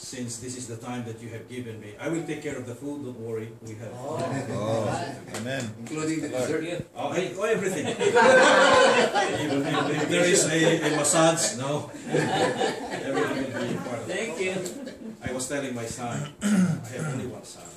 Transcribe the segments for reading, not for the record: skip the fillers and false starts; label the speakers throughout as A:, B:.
A: since this is the time that you have given me. I will take care of the food, don't worry. We have
B: Amen.
C: Including the dessert.
A: everything. Even if there is a massage, no. Everything will be part of it.
D: Thank you.
A: I was telling my son, I have only one son.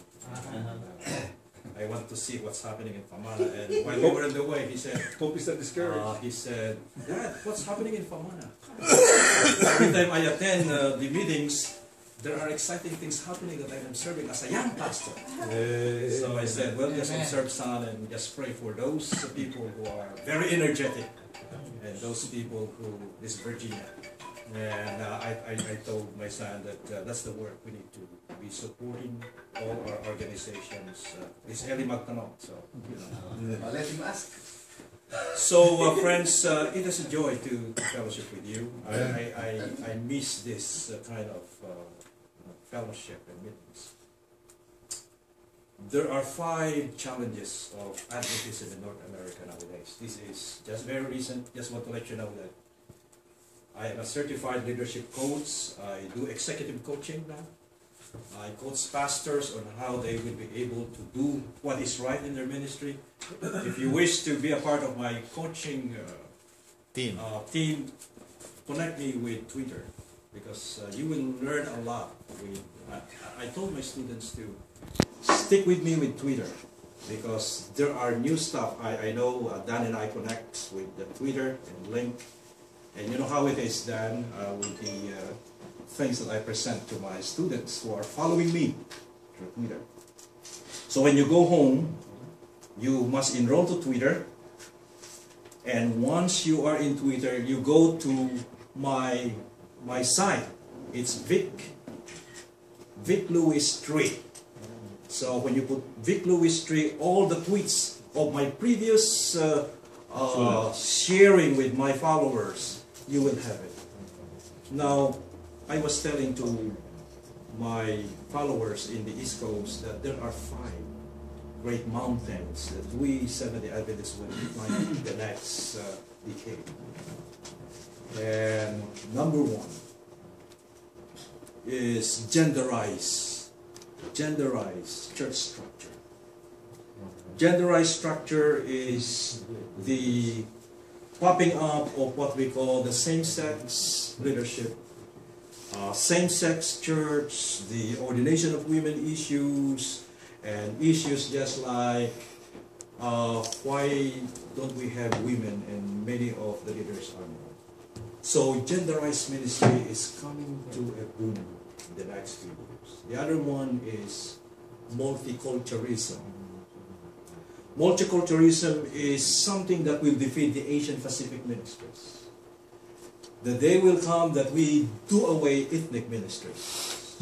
A: I want to see what's happening in FAMMANA. And while we were on the way, he said,
C: Hope is not discouraged.
A: he said, Dad, what's happening in FAMMANA? Every time I attend the meetings, there are exciting things happening that I am serving as a young pastor. So I said, well, just observe, son, and just pray for those people who are very energetic and those people who, this Virginia. And I told my son that that's the work we need to be supporting all our organizations. It's Eli Magtanong, so, you know.
C: Let him ask.
A: So, friends, it is a joy to fellowship with you. I miss this kind of fellowship and meetings. There are 5 challenges of Adventism in North America nowadays. This is just very recent. Just want to let you know that I am a certified leadership coach. I do executive coaching now. I coach pastors on how they will be able to do what is right in their ministry. If you wish to be a part of my coaching team, connect me with Twitter, because you will learn a lot. I told my students to stick with me with Twitter, because there are new stuff. I know Dan and I connect with the Twitter and link. And you know how it is, Dan, with the things that I present to my students who are following me through Twitter. So when you go home, you must enroll to Twitter. And once you are in Twitter, you go to my site. It's Vic Lewis III. So when you put Vic Lewis III, all the tweets of my previous sharing with my followers, you will have it. Now, I was telling to my followers in the East Coast that there are 5 great mountains that we Seventh-day Adventists will climb in the next decade. And number 1 is genderized church structure. Genderized structure is the popping up of what we call the same-sex leadership, same-sex church, the ordination of women issues, and issues just like why don't we have women, and many of the leaders are not. So genderized ministry is coming to a boom in the next few years. The other one is multiculturalism. Multiculturalism is something that will defeat the Asian Pacific ministries. The day will come that we do away ethnic ministries.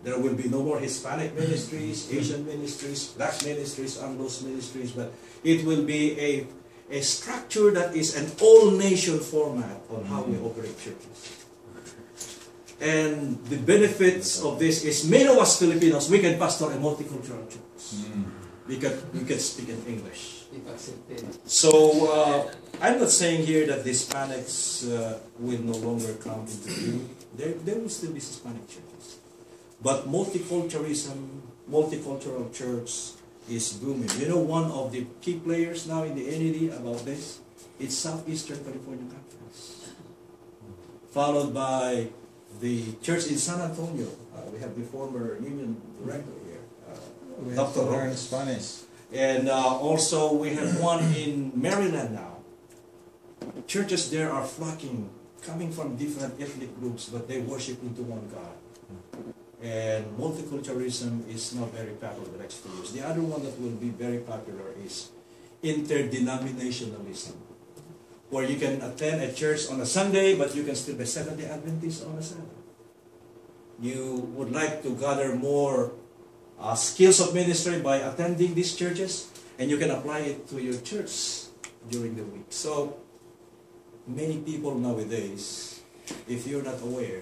A: There will be no more Hispanic ministries, Asian ministries, Black ministries, Anglos ministries, but it will be a structure that is an all-nation format on how we operate churches. And the benefits of this is many of us Filipinos, we can pastor a multicultural church. Because we can speak in English. So I'm not saying here that the Hispanics will no longer come into view. There will still be Hispanic churches. But multiculturalism, multicultural church is booming. You know, one of the key players now in the NED about this, it's Southeastern California Conference. Followed by the church in San Antonio. We have the former union director here, Dr.
B: Learn Spanish.
A: And also we have one in Maryland now. Churches there are flocking, coming from different ethnic groups, but they worship into one God. And multiculturalism is not very popular the next few years. The other one that will be very popular is interdenominationalism, where you can attend a church on a Sunday, but you can still be Seventh-day Adventist on a Sabbath. You would like to gather more skills of ministry by attending these churches, and you can apply it to your church during the week. So many people nowadays, if you're not aware,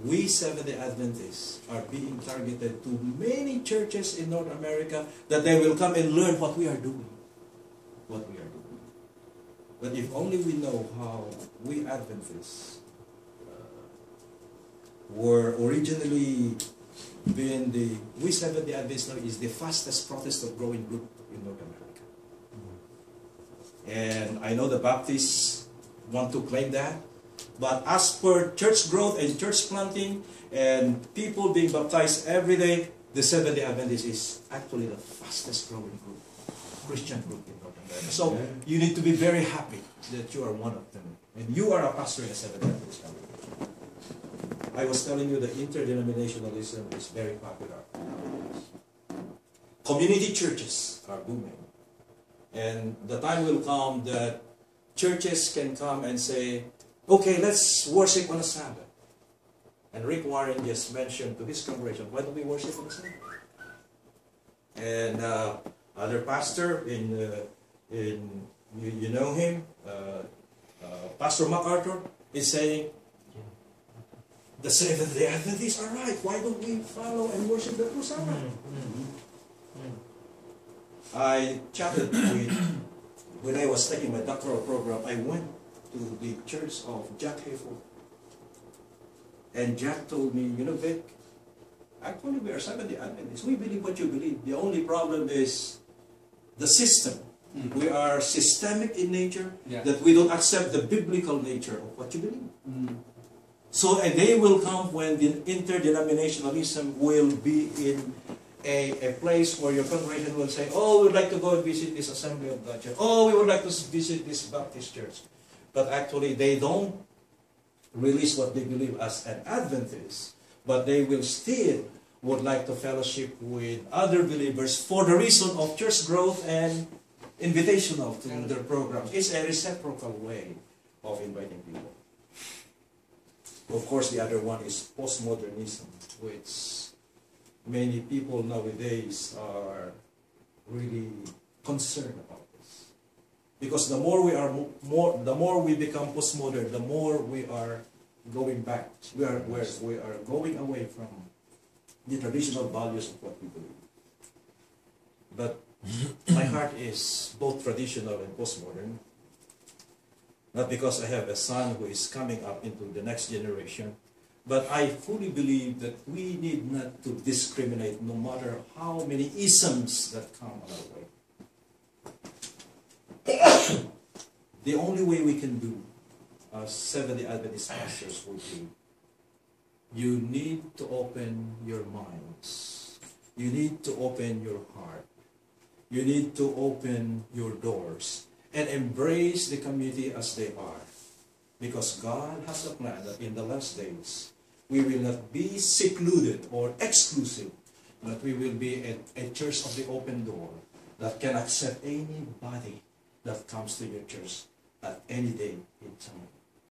A: we Seventh-day Adventists are being targeted to many churches in North America that they will come and learn what we are doing. What we are doing. But if only we know how we Adventists were originally been we Seventh-day Adventists is the fastest Protestant growing group in North America. And I know the Baptists want to claim that, but as per church growth and church planting and people being baptized every day, the Seventh-day Adventist is actually the fastest growing group, Christian group in North America. So you need to be very happy that you are one of them. And you are a pastor in a Seventh-day Adventist congregation. I was telling you that interdenominationalism is very popular nowadays. Community churches are booming. And the time will come that churches can come and say, okay, let's worship on a Sabbath. And Rick Warren just mentioned to his congregation, why don't we worship on a Sabbath? And other pastor you know him, Pastor MacArthur is saying, the Seventh-day Adventists are right. Why don't we follow and worship the true Sabbath? I chatted with, when I was taking my doctoral program, I went to the church of Jack Hayford. And Jack told me, you know, Vic, actually we are Seventh-day Adventists. We believe what you believe. The only problem is the system. We are systemic in nature, that we don't accept the biblical nature of what you believe. So a day will come when the interdenominationalism will be in a place where your congregation will say, oh, we would like to go and visit this Assembly of God Church. Oh, we would like to visit this Baptist church. But actually they don't release what they believe as an Adventist, but they will still would like to fellowship with other believers for the reason of church growth and invitational to their programs. It's a reciprocal way of inviting people. Of course, the other one is postmodernism, which many people nowadays are really concerned about this. Because the more we become postmodern, the more we are going back. We are going away from the traditional values of what we believe. But my heart is both traditional and postmodern. Not because I have a son who is coming up into the next generation, but I fully believe that we need not to discriminate no matter how many isms that come our way. The only way we can do as Seventh-day Adventist pastors would be, you need to open your minds. You need to open your heart. You need to open your doors and embrace the community as they are. Because God has a plan that in the last days, we will not be secluded or exclusive, but we will be a church of the open door that can accept anybody that comes to your church at any day in time.